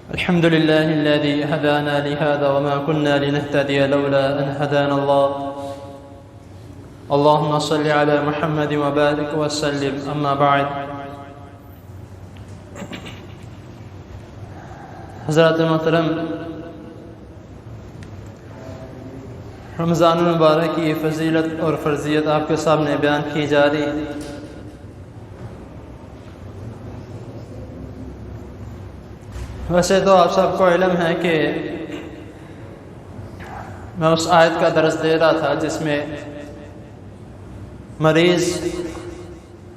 الحمد لله الذي هدانا لهذا وما كنا لنهتدي لولا أن هدانا الله اللهم صل على محمد وبارك وسلم أما بعد. حضرات محترم، رمضان المبارک کی فضیلت اور فرضیت آپ کے سامنے بیان کی جا رہی ہے. ویسے تو آپ سب کو علم ہے کہ میں اس آیت کا درس دے رہا تھا جس میں مریض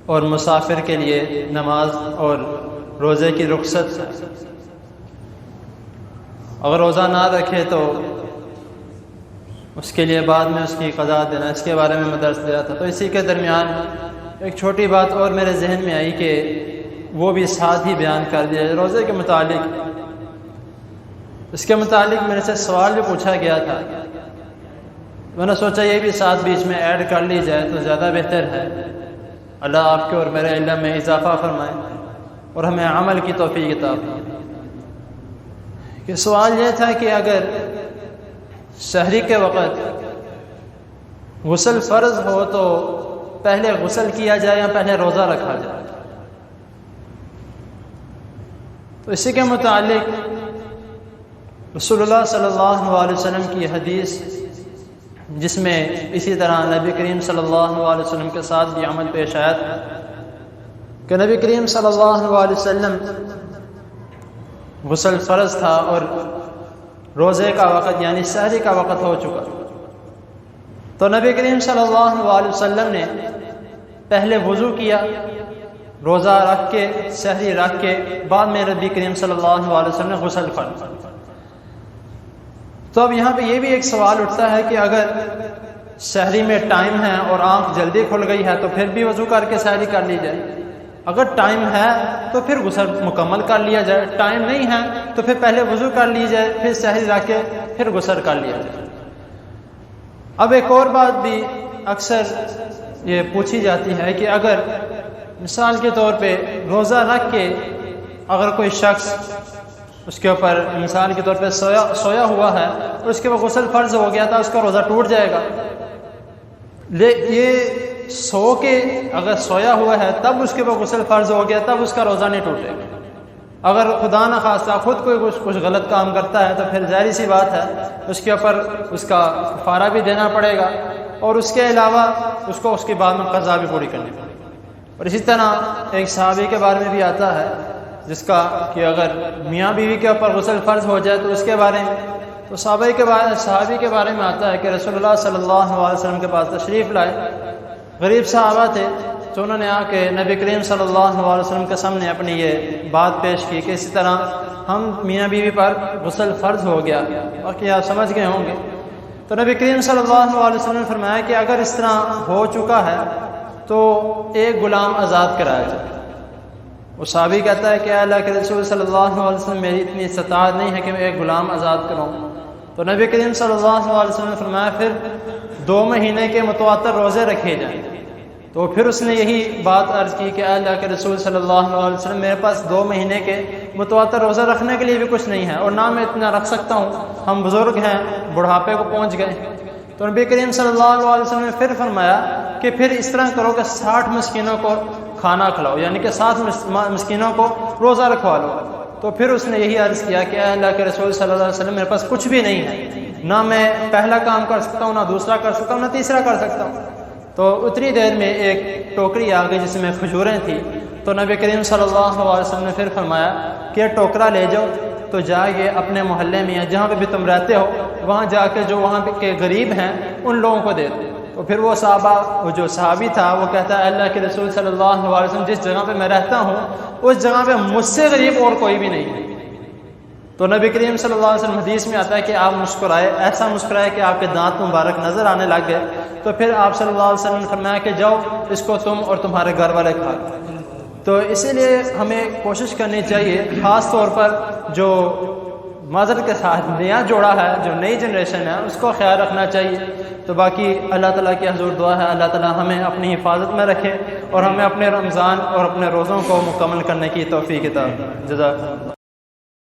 اور مسافر کے لیے نماز اور روزے کی رخصت ہے. اگر روزہ نہ رکھے تو اس کے لیے بعد میں اس کی قضا دینا، اس کے بارے میں میں درس دے رہا تھا. تو اسی کے درمیان ایک چھوٹی بات اور میرے ذہن میں آئی کہ وہ بھی ساتھ ہی بیان کر دیا جائے. روزے کے متعلق، اس کے متعلق میرے سے سوال بھی پوچھا گیا تھا. میں نے سوچا یہ بھی ساتھ بیچ میں ایڈ کر لی جائے تو زیادہ بہتر ہے. اللہ آپ کے اور میرے علم میں اضافہ فرمائے اور ہمیں عمل کی توفیق عطا فرمائے. کہ سوال یہ تھا کہ اگر سحری کے وقت غسل فرض ہو تو پہلے غسل کیا جائے یا پہلے روزہ رکھا جائے. تو اسی کے متعلق رسول اللہ صلی اللہ علیہ وسلم کی حدیث، جس میں اسی طرح نبی کریم صلی اللہ علیہ وسلم کے ساتھ بھی عمل پیش آیا تھا کہ نبی کریم صلی اللہ علیہ وسلم غسل فرض تھا اور روزے کا وقت یعنی سحری کا وقت ہو چکا. تو نبی کریم صلی اللہ علیہ وسلم نے پہلے وضو کیا، روزہ رکھ کے سحری رکھ کے بعد میں نبی کریم صلی اللہ علیہ وسلم نے غسل فرض. تو اب یہاں پہ یہ بھی ایک سوال اٹھتا ہے کہ اگر سحری میں ٹائم ہے اور آنکھ جلدی کھل گئی ہے تو پھر بھی وضو کر کے سحری کر لی جائے. اگر ٹائم ہے تو پھر غسل مکمل کر لیا جائے، ٹائم نہیں ہے تو پھر پہلے وضو کر لی جائے، پھر سحری رکھ کے پھر غسل کر لیا جائے. اب ایک اور بات بھی اکثر یہ پوچھی جاتی ہے کہ اگر مثال کے طور پہ روزہ رکھ کے اگر کوئی شخص اس کے اوپر مثال کے طور پہ سویا ہوا ہے اور اس کے اوپر غسل فرض ہو گیا تھا، اس کا روزہ ٹوٹ جائے گا. یہ سو کے اگر سویا ہوا ہے تب اس کے اوپر غسل فرض ہو گیا تب اس کا روزہ نہیں ٹوٹے گا. اگر خدا نہ خواستہ خود کوئی کچھ غلط کام کرتا ہے تو پھر ظاہری سی بات ہے اس کے اوپر اس کا کفارہ بھی دینا پڑے گا اور اس کے علاوہ اس کو اس کے بعد میں قضا بھی پوری کرنی پڑے گی. اور اسی طرح ایک صحابی کے بارے میں بھی آتا ہے جس کا کہ اگر میاں بیوی کے اوپر غسل فرض ہو جائے تو اس کے بارے میں، تو صحابی کے بارے میں آتا ہے کہ رسول اللہ صلی اللہ علیہ وسلم کے پاس تشریف لائے. غریب صحابہ تھے تو انہوں نے آ کے نبی کریم صلی اللہ علیہ وسلم کے سامنے اپنی یہ بات پیش کی کہ اسی طرح ہم میاں بیوی پر غسل فرض ہو گیا اور کہ آپ سمجھ گئے ہوں گے. تو نبی کریم صلی اللہ علیہ وسلم نے فرمایا کہ اگر اس طرح ہو چکا ہے تو ایک غلام آزاد کرایا جائے. وہ صحابی کہتا ہے کہ اللہ کے رسول صلی اللہ علیہ وسلم میری اتنی استطاعت نہیں ہے کہ میں ایک غلام آزاد کروں. تو نبی کریم صلی اللہ علیہ وسلم نے فرمایا پھر 2 مہینے کے متواتر روزے رکھے جائیں. تو پھر اس نے یہی بات عرض کی کہ اللہ کے رسول صلی اللہ علیہ وسلم میرے پاس 2 مہینے کے متواتر روزہ رکھنے کے لیے بھی کچھ نہیں ہے اور نہ میں اتنا رکھ سکتا ہوں، ہم بزرگ ہیں، بڑھاپے کو پہنچ گئے. تو نبی کریم صلی اللہ علیہ وسلم نے پھر فرمایا کہ پھر اس طرح کرو کہ 60 مسکینوں کو کھانا کھلاؤ، یعنی کہ 60 مسکینوں کو روزہ رکھوا لو. تو پھر اس نے یہی عرض کیا کہ اے اللہ کے رسول صلی اللہ علیہ وسلم میرے پاس کچھ بھی نہیں ہے، نہ میں پہلا کام کر سکتا ہوں، نہ دوسرا کر سکتا ہوں، نہ تیسرا کر سکتا ہوں. تو اتنی دیر میں ایک ٹوکری آ گئی جس میں کھجوریں تھیں. تو نبی کریم صلی اللہ علیہ وسلم نے پھر فرمایا کہ یہ ٹوکرا لے جاؤ تو جا کے اپنے محلے میں یا جہاں پہ بھی تم رہتے ہو وہاں جا کے جو وہاں کے غریب ہیں ان لوگوں کو دے دو. تو پھر وہ جو صحابی تھا وہ کہتا ہے اللہ کے رسول صلی اللہ علیہ وسلم جس جگہ پہ میں رہتا ہوں اس جگہ پہ مجھ سے غریب اور کوئی بھی نہیں ہے. تو نبی کریم صلی اللہ علیہ وسلم حدیث میں آتا ہے کہ آپ مسکرائے، ایسا مسکرائے کہ آپ کے دانت مبارک نظر آنے لگ گئے. تو پھر آپ صلی اللہ علیہ وسلم نے فرمایا کہ جاؤ اس کو تم اور تمہارے گھر والے کھا لو. تو اسی لیے ہمیں کوشش کرنی چاہیے، خاص طور پر جو معذرت کے ساتھ نیا جوڑا ہے، جو نئی جنریشن ہے، اس کو خیال رکھنا چاہیے. تو باقی اللہ تعالیٰ کی حضور دعا ہے اللہ تعالیٰ ہمیں اپنی حفاظت میں رکھے اور ہمیں اپنے رمضان اور اپنے روزوں کو مکمل کرنے کی توفیق عطا. جزاک اللہ.